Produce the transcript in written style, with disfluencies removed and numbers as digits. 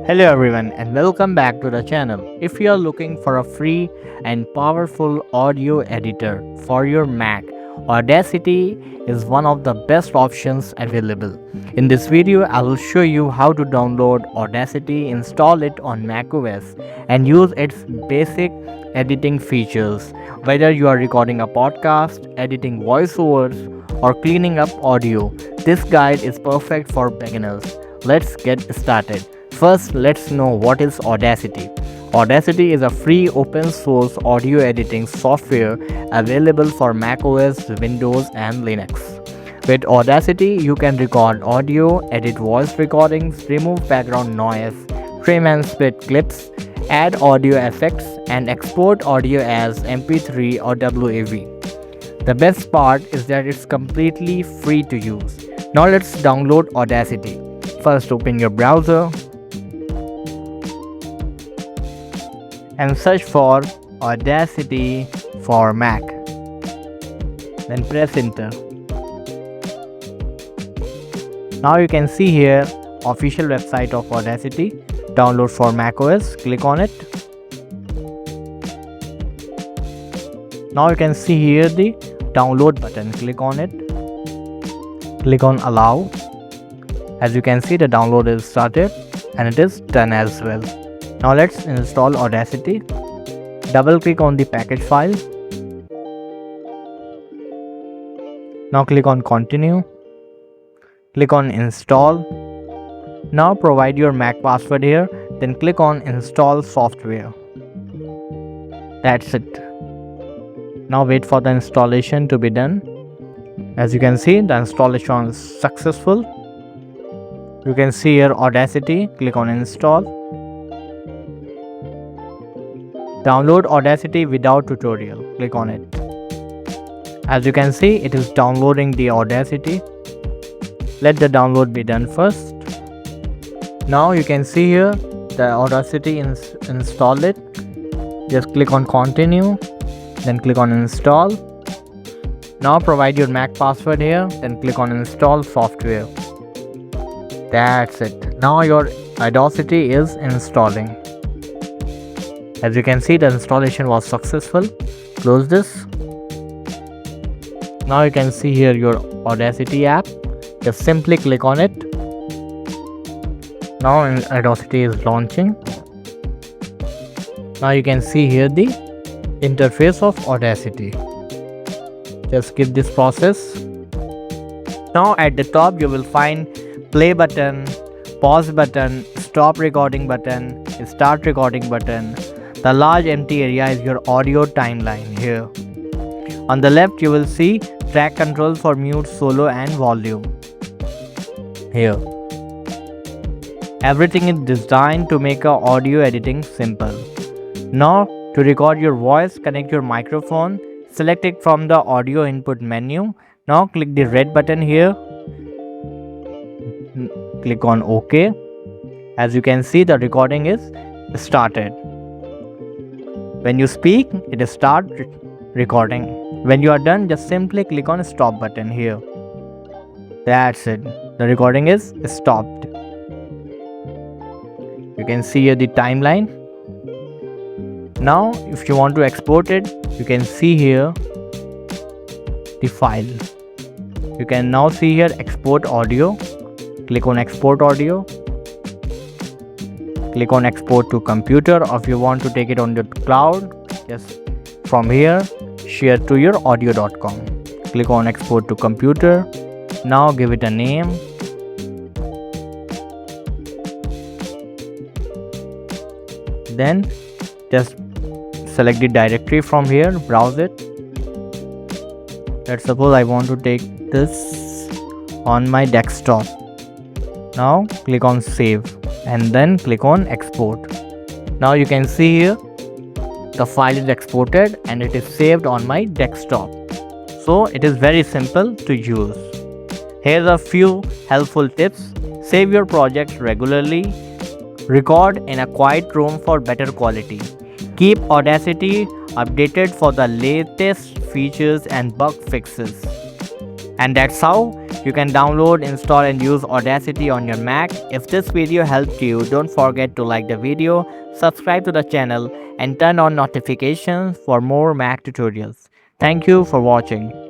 Hello everyone and welcome back to the channel. If you are looking for a free and powerful audio editor for your Mac, Audacity is one of the best options available. In this video, I will show you how to download Audacity, install it on macOS and use its basic editing features. Whether you are recording a podcast, editing voiceovers or cleaning up audio, this guide is perfect for beginners. Let's get started. First, let's know what is Audacity. Audacity is a free open source audio editing software available for macOS, Windows, and Linux. With Audacity, you can record audio, edit voice recordings, remove background noise, trim and split clips, add audio effects, and export audio as MP3 or WAV. The best part is that it's completely free to use. Now let's download Audacity. First, open your browser and search for Audacity for Mac. Then press enter. Now you can see here official website of Audacity. Download for macOS. Click on it. Now you can see here the download button. Click on it. Click on allow. As you can see, the download is started and it is done as well. Now let's install Audacity. Double click on the package file. Now click on continue. Click on install. Now provide your Mac password here. Then click on install software. That's it. Now wait for the installation to be done. As you can see, the installation is successful. You can see here Audacity. Click on install. Download Audacity without tutorial. Click on it. As you can see, it is downloading the Audacity. Let the download be done first. Now you can see here the Audacity install it. Just click on continue. Then click on install. Now provide your Mac password here. Then click on install software. That's it. Now your Audacity is installing. As you can see, the installation was successful. Close this. Now you can see here your Audacity app. Just simply click on it. Now Audacity is launching. Now you can see here the interface of Audacity. Just skip this process. Now at the top you will find play button, pause button, stop recording button, start recording button. The large empty area is your audio timeline here. On the left you will see track controls for mute, solo and volume. Here. Everything is designed to make audio editing simple. Now to record your voice, connect your microphone. Select it from the audio input menu. Now click the red button here. Click on OK. As you can see, the recording is started. When you speak, it will start recording. When you are done, just simply click on stop button here. That's it. The recording is stopped. You can see here the timeline. Now, if you want to export it, you can see here the file. You can now see here export audio. Click on export audio. Click on export to computer, or if you want to take it on the cloud, just from here share to your audio.com. Click on export to computer. Now give it a name. Then just select the directory from here, browse it. Let's suppose I want to take this on my desktop. Now click on save and then click on export. Now you can see here the file is exported and it is saved on my desktop. So it is very simple to use. Here's a few helpful tips. Save your projects regularly. Record in a quiet room for better quality. Keep Audacity updated for the latest features and bug fixes. And that's how You can download, install, and use Audacity on your Mac. If this video helped you, don't forget to like the video, subscribe to the channel, and turn on notifications for more Mac tutorials. Thank you for watching.